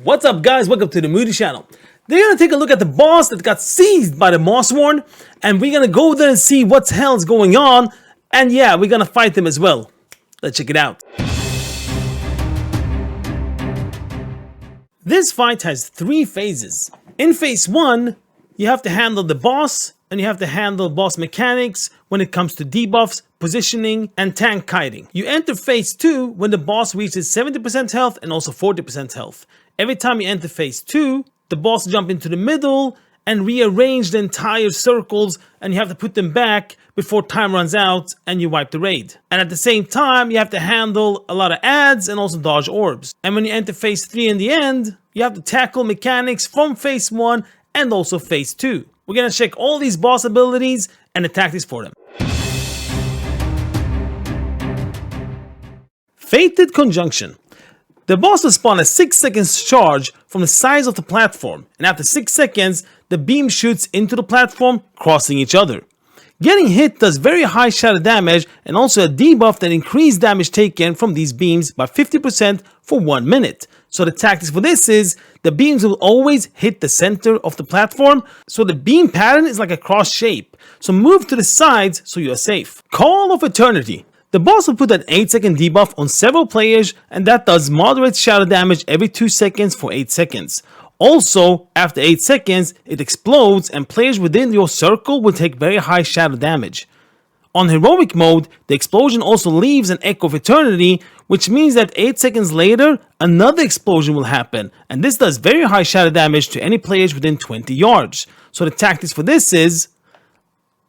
What's up guys, welcome to the Moody channel. They're gonna take a look at the boss that got seized by the Mossworn, and we're gonna go there and see what hell's going on, and yeah, we're gonna fight them as well. Let's check it out. This fight has 3 phases. In phase 1, you have to handle the boss, and you have to handle boss mechanics when it comes to debuffs, positioning, and tank kiting. You enter phase 2 when the boss reaches 70% health and also 40% health. Every time you enter phase 2, the boss jump into the middle and rearrange the entire circles, and you have to put them back before time runs out and you wipe the raid. And at the same time, you have to handle a lot of adds and also dodge orbs. And when you enter phase 3 in the end, you have to tackle mechanics from phase 1 and also phase 2. We're gonna check all these boss abilities and the tactics for them. Fated Conjunction. The boss will spawn a 6 seconds charge from the sides of the platform, and after 6 seconds, the beam shoots into the platform, crossing each other. Getting hit does very high shadow damage and also a debuff that increases damage taken from these beams by 50% for 1 minute. So the tactics for this is, the beams will always hit the center of the platform, so the beam pattern is like a cross shape. So move to the sides so you are safe. Call of Eternity. The boss will put an 8-second debuff on several players, and that does moderate shadow damage every 2 seconds for 8 seconds. Also, after 8 seconds, it explodes and players within your circle will take very high shadow damage. On heroic mode, the explosion also leaves an Echo of Eternity, which means that 8 seconds later, another explosion will happen, and this does very high shadow damage to any players within 20 yards. So the tactics for this is,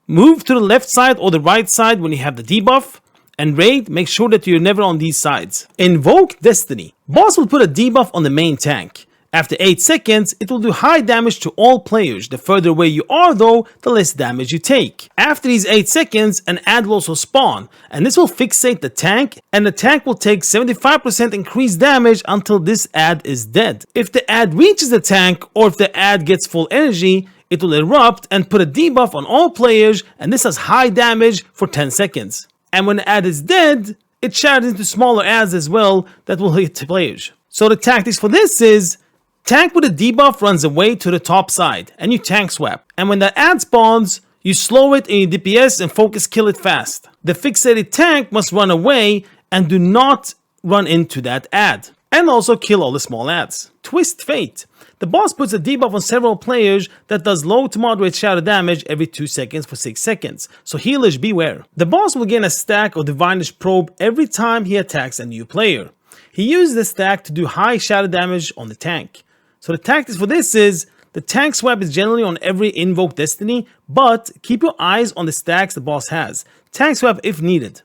move to the left side or the right side when you have the debuff, and raid, make sure that you're never on these sides. Invoke Destiny. Boss will put a debuff on the main tank. After 8 seconds, it will do high damage to all players. The further away you are though, the less damage you take. After these 8 seconds, an ad will also spawn, and this will fixate the tank, and the tank will take 75% increased damage until this ad is dead. If the ad reaches the tank, or if the ad gets full energy, it will erupt and put a debuff on all players, and this has high damage for 10 seconds. And when the ad is dead, it shatters into smaller ads as well that will hit players. So the tactics for this is, tank with a debuff runs away to the top side, and you tank swap. And when the ad spawns, you slow it in your DPS and focus kill it fast. The fixated tank must run away and do not run into that ad. And also kill all the small ads. Twist Fate. The boss puts a debuff on several players that does low to moderate shadow damage every 2 seconds for 6 seconds, so healers beware. The boss will gain a stack of Divinish Probe every time he attacks a new player. He uses the stack to do high shadow damage on the tank. So the tactics for this is, the tank swap is generally on every Invoke Destiny, but keep your eyes on the stacks the boss has. Tank swap if needed.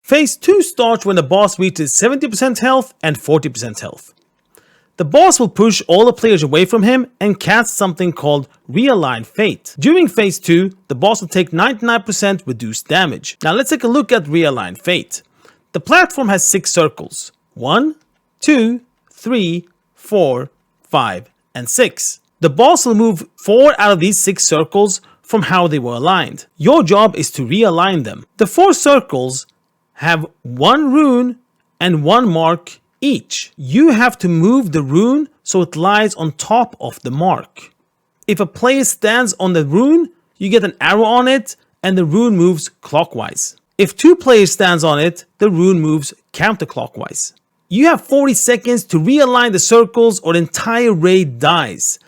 Phase 2 starts when the boss reaches 70% health and 40% health. The boss will push all the players away from him and cast something called Realign Fate. During phase 2, the boss will take 99% reduced damage. Now let's take a look at Realign Fate. The platform has 6 circles. 1, 2, 3, 4, 5, and 6. The boss will move 4 out of these 6 circles from how they were aligned. Your job is to realign them. The 4 circles have 1 rune and 1 mark each. You have to move the rune so it lies on top of the mark. If a player stands on the rune, you get an arrow on it and the rune moves clockwise. If 2 players stands on it, the rune moves counterclockwise. You have 40 seconds to realign the circles or the entire raid dies.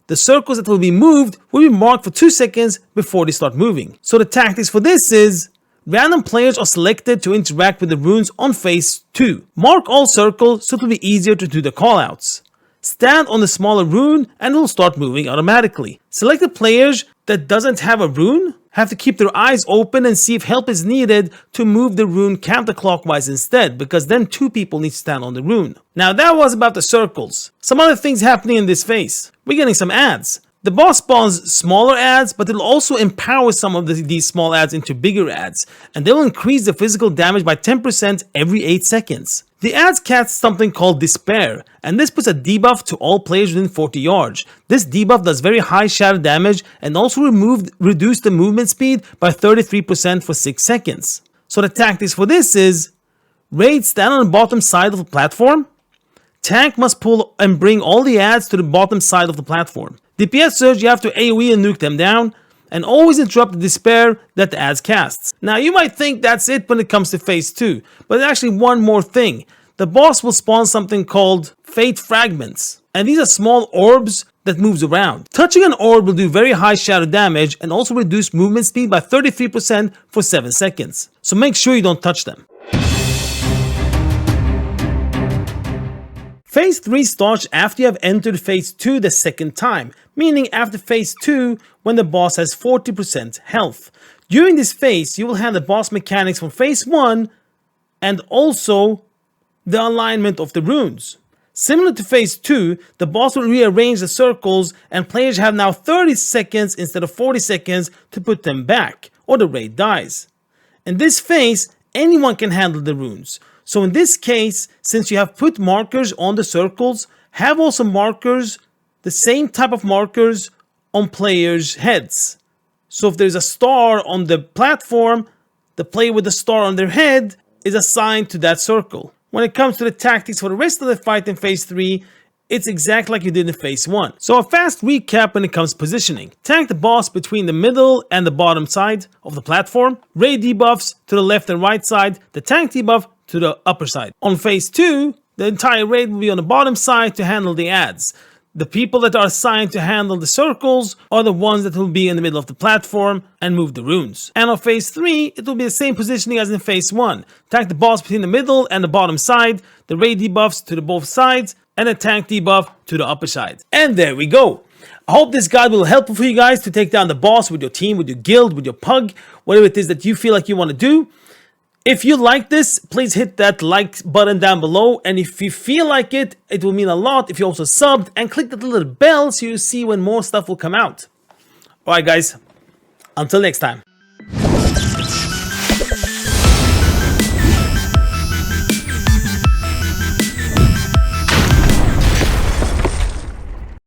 The circles that will be moved will be marked for 2 seconds before they start moving. So the tactics for this is, random players are selected to interact with the runes on phase 2. Mark all circles so it will be easier to do the callouts. Stand on the smaller rune and it will start moving automatically. Selected players that doesn't have a rune have to keep their eyes open and see if help is needed to move the rune counterclockwise instead, because then 2 people need to stand on the rune. Now that was about the circles. Some other things happening in this phase. We're getting some ads. The boss spawns smaller ads, but it will also empower some of these small ads into bigger ads, and they will increase the physical damage by 10% every 8 seconds. The ads cast something called Despair, and this puts a debuff to all players within 40 yards. This debuff does very high shadow damage and also reduced the movement speed by 33% for 6 seconds. So the tactics for this is, Raid stand on the bottom side of the platform. Tank must pull and bring all the adds to the bottom side of the platform. DPS surge, you have to AoE and nuke them down, and always interrupt the despair that the adds casts. Now you might think that's it when it comes to phase 2, but there's actually one more thing. The boss will spawn something called Fate Fragments, and these are small orbs that moves around. Touching an orb will do very high shadow damage and also reduce movement speed by 33% for 7 seconds. So make sure you don't touch them. Phase 3 starts after you have entered Phase 2 the second time, meaning after Phase 2 when the boss has 40% health. During this phase, you will have the boss mechanics from Phase 1 and also the alignment of the runes. Similar to Phase 2, the boss will rearrange the circles and players have now 30 seconds instead of 40 seconds to put them back, or the raid dies. In this phase, anyone can handle the runes. So in this case, since you have put markers on the circles, have also markers, the same type of markers on players' heads. So if there's a star on the platform, the player with the star on their head is assigned to that circle. When it comes to the tactics for the rest of the fight in Phase 3, it's exactly like you did in Phase 1. So a fast recap when it comes to positioning. Tank the boss between the middle and the bottom side of the platform. Raid debuffs to the left and right side. The tank debuff to the upper side. On Phase 2, the entire raid will be on the bottom side to handle the adds. The people that are assigned to handle the circles are the ones that will be in the middle of the platform and move the runes. And on Phase 3, it will be the same positioning as in Phase 1. Attack the boss between the middle and the bottom side, the raid debuffs to the both sides, and a tank debuff to the upper side. And there we go. I hope this guide will help for you guys to take down the boss with your team, with your guild, with your pug, whatever it is that you feel like you want to do. If you like this, please hit that like button down below, and if you feel like it, it will mean a lot if you also subbed and click that little bell so you see when more stuff will come out. Alright guys, until next time.